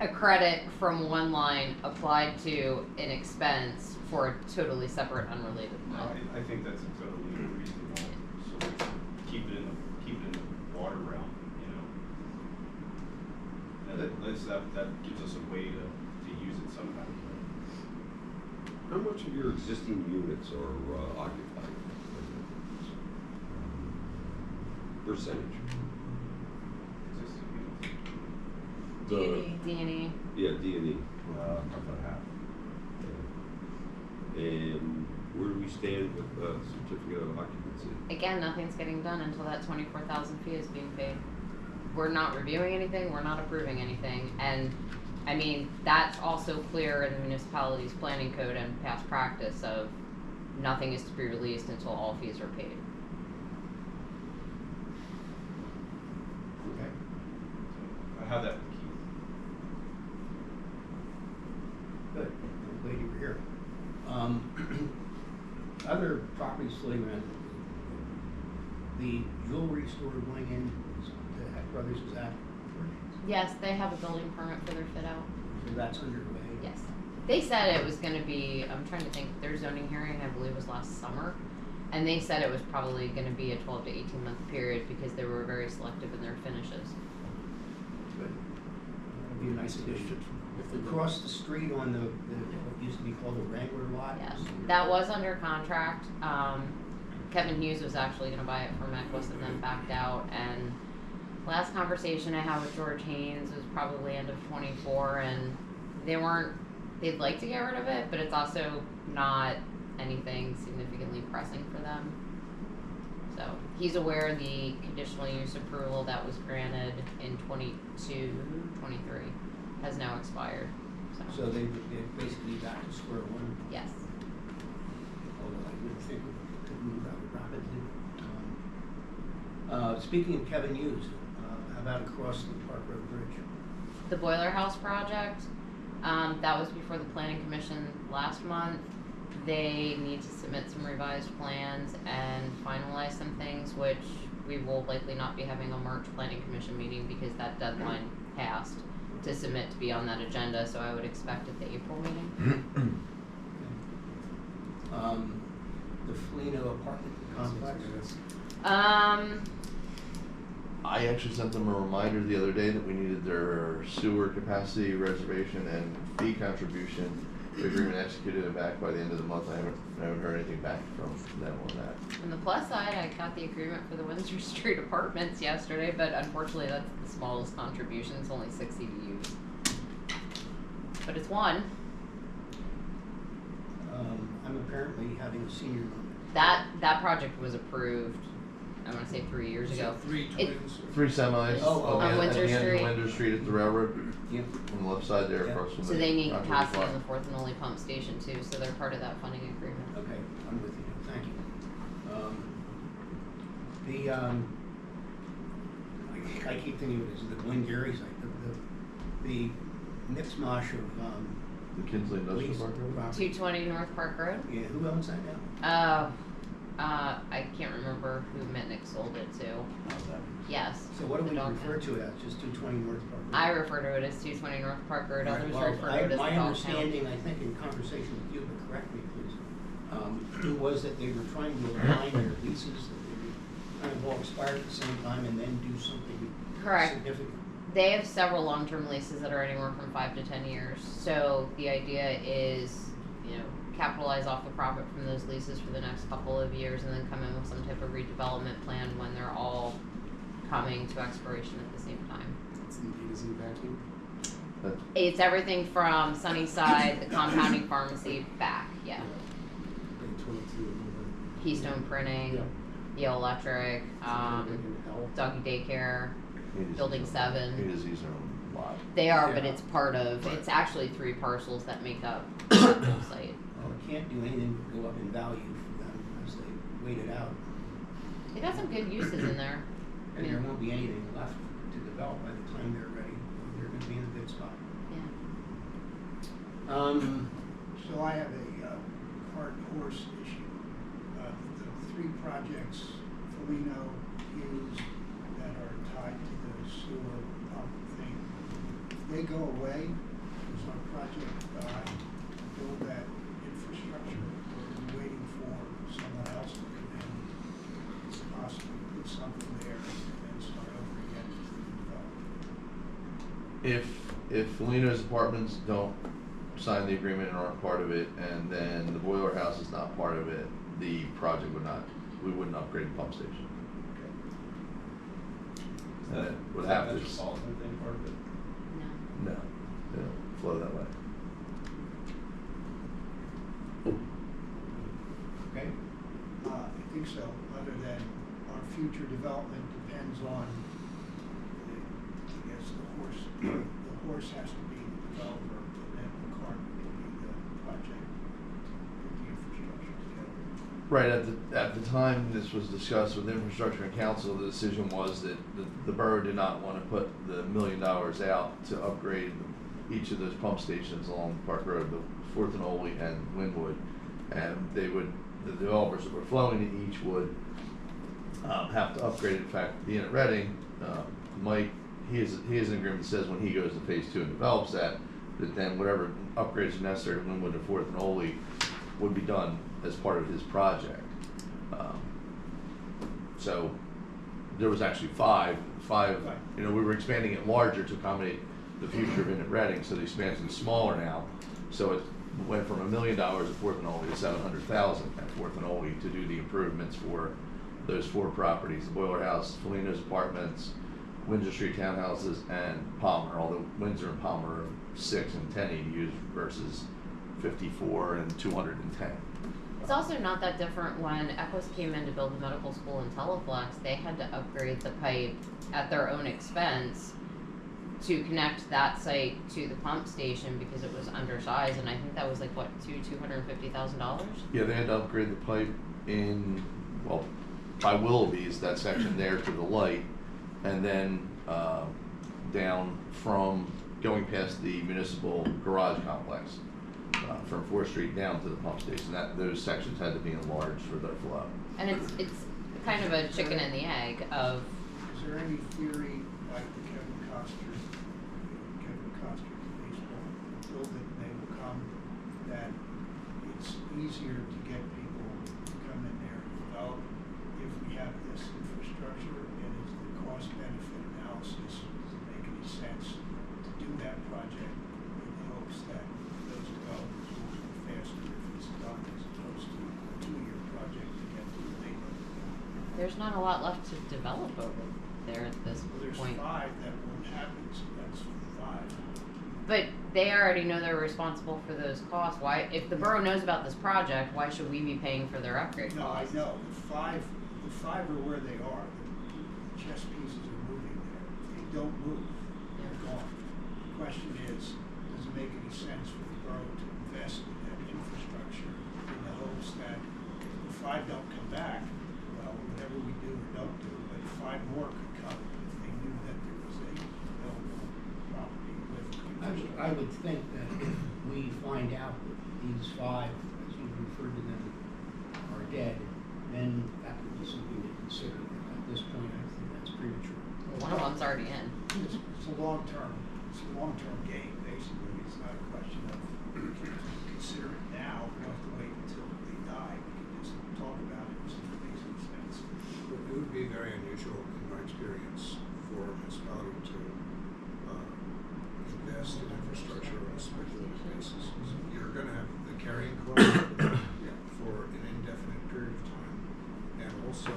a credit from one line applied to an expense for a totally separate, unrelated No, line. I think that's a totally reasonable solution. Keep it in the water realm, you know. And that gives us a way to use it somehow. How much of your existing units are occupied? Percentage? Existing units. The, D&E. yeah, D&E. About half. And where do we stand with certificate of occupancy? Again, nothing's getting done until that 24,000 fee is being paid. We're not reviewing anything, we're not approving anything, and I mean, that's also clear in the municipality's planning code and past practice of nothing is to be released until all fees are paid. Okay. So I have that with Keith. Good, I'm glad you were here. Other properties floating around, the jewelry store going in, the Heck Brothers, is that, Yes, they have a building permit for their fit out. so that's underway? Yes. They said it was gonna be, I'm trying to think, their zoning hearing, I believe, was last summer. And they said it was probably gonna be a 12 to 18 month period because they were very selective in their finishes. Good. That'd be a nice addition. Across the street on the what used to be called the Wrangler lot? Yes, that was under contract. Kevin Hughes was actually gonna buy it from Equus and then backed out. And last conversation I had with George Haynes was probably end of 24, and they'd like to get rid of it, but it's also not anything significantly pressing for them. So he's aware of the conditional use approval that was granted in 22, 23 has now expired. So they're basically back to square one, Yes. although I would think we could move rather rapidly. Speaking of Kevin Hughes, how about across the Park Road Bridge? The boiler house project, that was before the planning commission last month. They need to submit some revised plans and finalize some things, which we will likely not be having a March planning commission meeting because that deadline passed to submit to be on that agenda, so I would expect at the April meeting. The Felino apartment complex? I actually sent them a reminder the other day that we needed their sewer capacity reservation and fee contribution agreement executed and back by the end of the month. I haven't heard anything back from them on that. On the plus side, I got the agreement for the Windsor Street apartments yesterday, but unfortunately that's the smallest contribution, it's only 60 to use. But it's one. I'm apparently having a senior moment. That project was approved, I wanna say 3 years Is it ago. 3 twins? 3 semis Oh, at on the Windsor end of Street. Windsor Street at the railroad, Yeah. on the left side there Yeah. across from the. So they need concrete capacity block. on the fourth and only pump station too, so they're part of that funding agreement. Okay, I'm with you, thank you. I keep thinking of it as the Glengarry site, the mix-mash of, The Kinsley Industrial leased Park. Road? property. 220 North Park Road? Yeah, who owns that now? I can't remember who Mitnick sold it to. Oh, that. Yes. So what do the we dog refer pound. to it as, just 220 North Park Road? I refer to it as 220 North Park Road, Right, others well, refer to it as the my dog understanding, pound. I think in conversation with you, but correct me please, was that they were trying to align their leases, that they would kind of all expire at the same time and then do something Correct. significant. They have several long-term leases that are anywhere from 5 to 10 years. So the idea is, capitalize off the profit from those leases for the next couple of years and then come in with some type of redevelopment plan when they're all coming to expiration at the same time. It's the A to Z vacuum. That- It's everything from Sunnyside, the compounding pharmacy, back, yeah. Grade 22. Keystone Printing, Yale Electric, Doggy Daycare, A to Z Building zone. 7. A to Z zone. lot. They are, but Yeah. it's part of, Right. it's actually 3 parcels that make up that whole site. Well, it can't do anything but go up in value for them as they wait it out. They got some good uses in there. And there won't be anything left to develop by the time they're ready. They're gonna be in a good spot. Yeah. So I have a cart and horse issue. The 3 projects, Foligno, Hughes, that are tied to the sewer pump thing, if they go away, does our project die, build that infrastructure, or are we waiting for someone else to come in, to possibly put something there and then start over again with the development? If Felino's apartments don't sign the agreement and aren't part of it, and then the boiler house is not part of it, the project we wouldn't upgrade the pump station. And it would have to. Metropolitan thing part of it? No. No, they don't flow that way. Okay? I think so, other than our future development depends on, I guess, the horse has to be the developer, and then the cart will be the project, put the infrastructure together. Right, at the time this was discussed with infrastructure and council, the decision was that the borough did not want to put the $1 million out to upgrade each of those pump stations along Park Road, the 4th and Oley and Linwood. And the developers that were flowing to each would have to upgrade it. In fact, being at Reading, Mike, he has an agreement that says when he goes to phase 2 and develops that then whatever upgrades are necessary to Linwood and 4th and Oley would be done as part of his project. So there was actually five, we were expanding it larger to accommodate the future of it at Reading, so the expansion is smaller now. So it went from $1 million at 4th and Oley to $700,000 at 4th and Oley to do the improvements for those 4 properties, the Boiler House, Felino's Apartments, Windsor Street Townhouses, and Palmer, although Windsor and Palmer are 6 and 10 EDUs versus 54 and 210. It's also not that different when Equus came in to build the medical school in Teleflex. They had to upgrade the pipe at their own expense to connect that site to the pump station because it was undersized, and I think that was like what, $250,000? Yeah, they had to upgrade the pipe by Willoughby's, that section there to the light, and then down from going past the municipal garage complex, from 4th Street down to the pump station. Those sections had to be enlarged for their flow. And it's kind of a chicken and the egg of. Is there any theory, like the Kevin Costner baseball, building they will come, that it's easier to get people to come in there and develop if we have this infrastructure, and is the cost benefit analysis, does it make any sense to do that project in the hopes that those developers will move faster if it's done as opposed to a 2-year project to get to the neighborhood? There's not a lot left to develop over there at this Well, there's point. 5 that won't happen, so that's 5. But they already know they're responsible for those costs. Why, if the borough knows about this project, why should we be paying for their upgrade No, I costs? know, the five are where they are, the chess pieces are moving there, if they don't move, they're gone. The question is, does it make any sense for the borough to invest in that infrastructure in the hopes that if the 5 don't come back, well, whatever we do or don't do, but 5 more could come if they knew that there was a available property with infrastructure. I would think that if we find out that these 5, as you referred to them, are dead, then that would be something to consider. At this point, I think that's premature. One of them's already in. It's a long-term game, basically. It's not a question of consider it now, we don't have to wait until they die. We can just talk about it and see if it makes any sense. It would be very unusual, in my experience, for a municipality to invest in infrastructure on a speculative basis. So you're gonna have the carrying cost for an indefinite period of time. And also,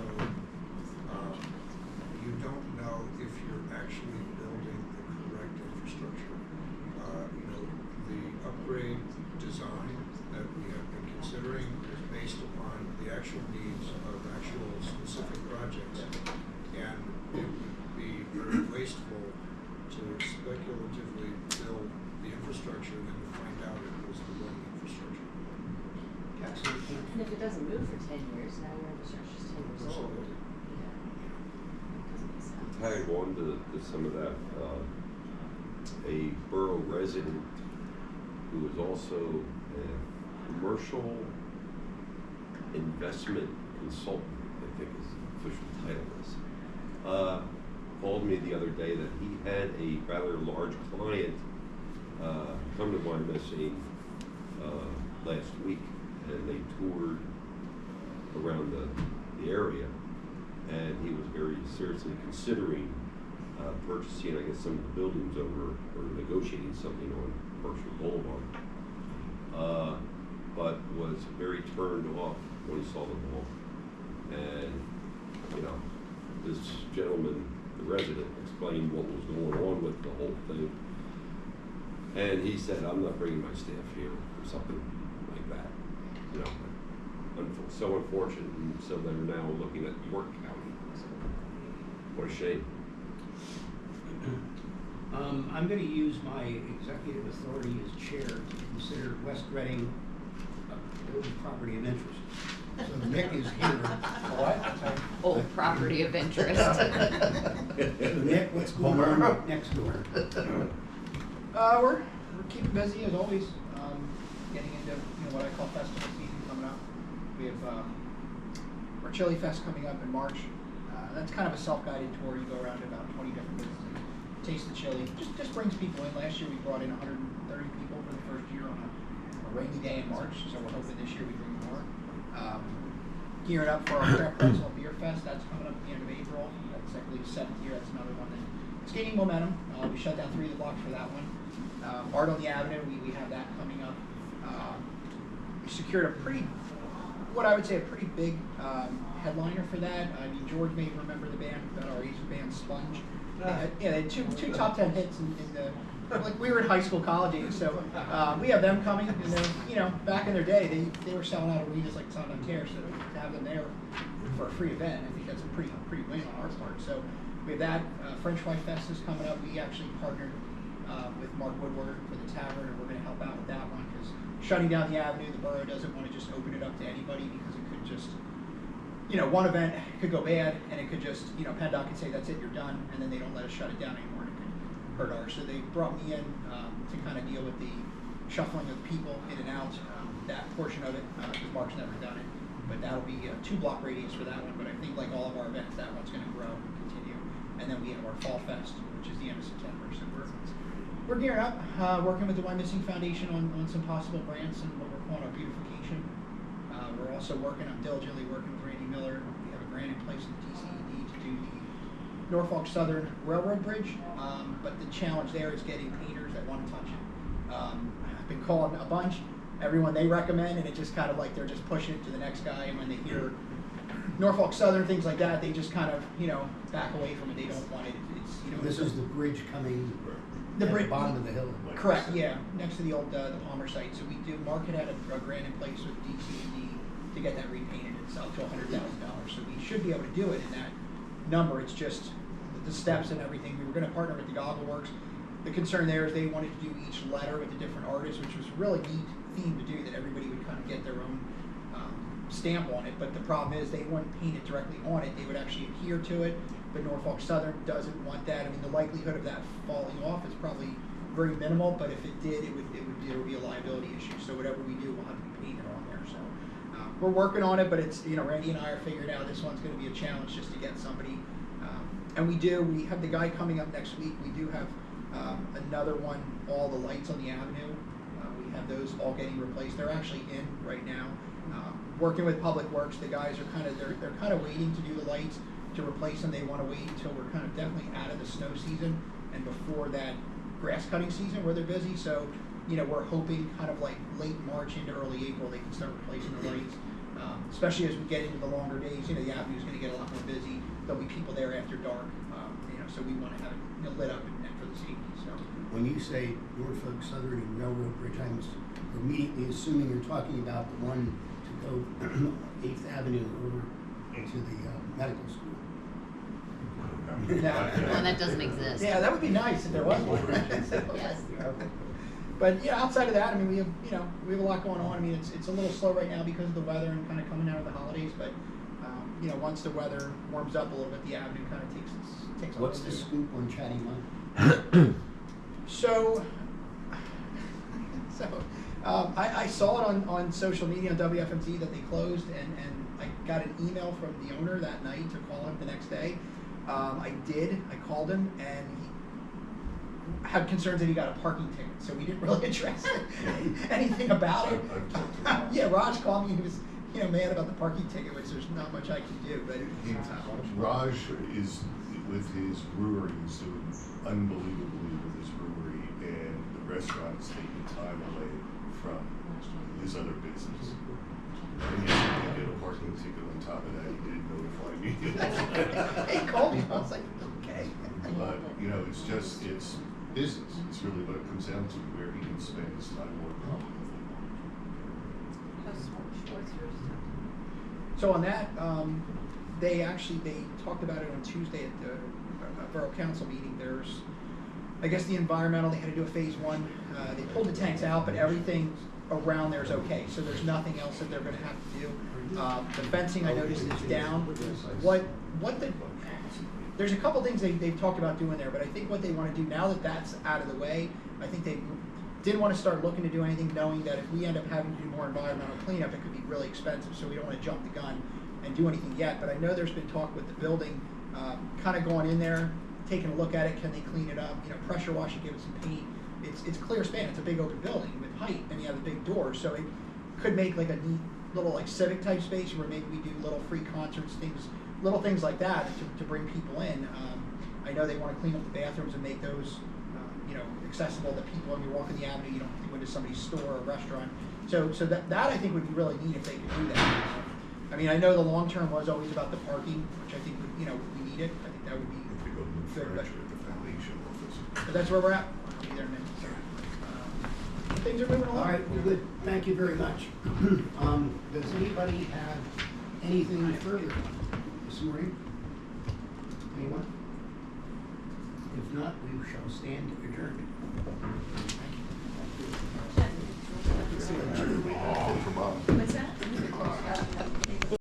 you don't know if you're actually building the correct infrastructure. The upgrade design that we have been considering is based upon the actual needs of actual specific projects. And it would be very wasteful to speculatively infrastructure, then you find out it was the wrong infrastructure. Excellent point. And if it doesn't move for 10 years, now your infrastructure's 10 years old. Absolutely. Doesn't make sense. Tag on to some of that, a borough resident who is also a commercial investment consultant, I think his official title is, called me the other day that he had a rather large client come to Wyomissing last week, and they toured around the area, and he was very seriously considering purchasing, I guess, some of the buildings over, or negotiating something on Berkshire Boulevard, but was very turned off when he saw the mall. And, you know, this gentleman, the resident, explained what was going on with the whole thing. And he said, I'm not bringing my staff here, or something like that. You know, so unfortunate, and so they're now looking at York County. So, what a shame. I'm going to use my executive authority as chair to consider West Reading old property of interest. So Nick is here. What? Old property of interest. So Nick, what's going on next door? We're keeping busy as always. Getting into what I call festival season coming up. We have our Chili Fest coming up in March. That's kind of a self-guided tour. You go around to about 20 different businesses, taste the chili. Just brings people in. Last year we brought in 130 people for the first year on a rainy day in March. So we're hoping this year we bring more. Gearing up for our Craft Pretzel Beer Fest. That's coming up at the end of April. That's, I believe, 7th year. That's another one that's gaining momentum. We shut down 3 of the blocks for that one. Art on the Avenue, we have that coming up. We secured a pretty, what I would say, a pretty big headliner for that. I mean, George may remember the band, our Ace band Sponge. They had two top 10 hits in the, like we were in high school, college age, so we have them coming. And then, back in their day, they were selling out arenas like Sound on Tear, so to have them there for a free event, I think that's a pretty win on our part. So we have that. French Fry Fest is coming up. We actually partnered with Mark Woodward for the tavern, and we're going to help out with that one because shutting down the avenue, the borough doesn't want to just open it up to anybody because it could just, one event could go bad and it could just, PennDOT could say that's it, you're done, and then they don't let us shut it down anymore and it could hurt ours. So they brought me in to kind of deal with the shuffling of people in and out, that portion of it, because Mark's never done it. But that'll be a 2-block radius for that one, but I think like all of our events, that one's going to grow and continue. And then we have our Fall Fest, which is the end of September. So we're gearing up, working with the Wyomissing Foundation on some possible grants and what we're calling our beautification. We're also diligently working with Randy Miller. We have a grant in place with DCED to do the Norfolk Southern Railroad Bridge, but the challenge there is getting painters that want to touch it. I've been calling a bunch, everyone they recommend, and it's just kind of like they're just pushing it to the next guy, and when they hear Norfolk Southern, things like that, they just kind of, back away from it. They don't want it. This is the bridge coming the at the bottom of the hill. Correct, yeah, next to the old the Palmer site. So Mark had a grant in place with DCED to get that repainted. It's up to $100,000. So we should be able to do it in that number. It's just the steps and everything. We were going to partner with the Goggle Works. The concern there is they wanted to do each letter with a different artist, which was a really neat theme to do, that everybody would kind of get their own stamp on it. But the problem is they wouldn't paint it directly on it. They would actually adhere to it. But Norfolk Southern doesn't want that. I mean, the likelihood of that falling off is probably very minimal, but if it did, there would be a liability issue. So whatever we do, we'll have to be painted on there. So we're working on it, but it's, Randy and I are figuring out this one's going to be a challenge just to get somebody. And we have the guy coming up next week. We do have another one, all the lights on the avenue. We have those all getting replaced. They're actually in right now. Working with Public Works, the guys are they're kind of waiting to do the lights to replace them. They want to wait until we're kind of definitely out of the snow season and before that grass cutting season where they're busy. So, we're hoping kind of like late March into early April they can start replacing the lights. Especially as we get into the longer days, the avenue's going to get a lot more busy. There'll be people there after dark, so we want to have it lit up and for the safety. So when you say Norfolk Southern and Railroad Bridge, I'm immediately assuming you're talking about the one to go 8th Avenue over to the medical school. Well, that doesn't exist. Yeah, that would be nice if there was one. Yes. But yeah, outside of that, I mean, we have a lot going on. I mean, it's a little slow right now because of the weather and kind of coming out of the holidays. But once the weather warms up a little bit, the avenue kind of takes a What's hold the too. scoop on Chatty Monk? So I saw it on social media on WFMT that they closed, and I got an email from the owner that night to call him the next day. I called him, and he had concerns that he got a parking ticket, so we didn't really address anything about it. Yeah, Raj called me, and he was mad about the parking ticket, which there's not much I can do. But Raj is, with his brewery, he's doing unbelievably with his brewery, and the restaurant is taking time away from his other business. And yes, he did get a parking ticket on top of that. He did notify me. he called me. I was like, okay. But it's business. It's really what it comes down to, where he can spend his time working. So on that, they talked about it on Tuesday at the Borough Council meeting. I guess the environmental, they had to do a phase 1. They pulled the tanks out, but everything around there is okay. So there's nothing else that they're going to have to do. The fencing, I noticed, is down. There's a couple things they've talked about doing there, but I think what they want to do now that that's out of the way, I think they didn't want to start looking to do anything, knowing that if we end up having to do more environmental cleanup, it could be really expensive. So we don't want to jump the gun and do anything yet. But I know there's been talk with the building, kind of going in there, taking a look at it. Can they clean it up? Pressure wash it, give it some paint. It's clear span. It's a big open building with height, and you have a big door, so it could make like a neat little like civic type space where maybe we do little free concerts, little things like that to bring people in. I know they want to clean up the bathrooms and make those accessible to people when you're walking the avenue. You don't have to go into somebody's store or restaurant. So that I think would be really neat if they could do that. I mean, I know the long term was always about the parking, which I think we need it. I think that would be good. But that's where we're at. I'll be there in a minute. So, things are moving along. All right, well, good. Thank you very much. Does anybody have anything further this morning? Anyone? If not, we shall stand adjourned.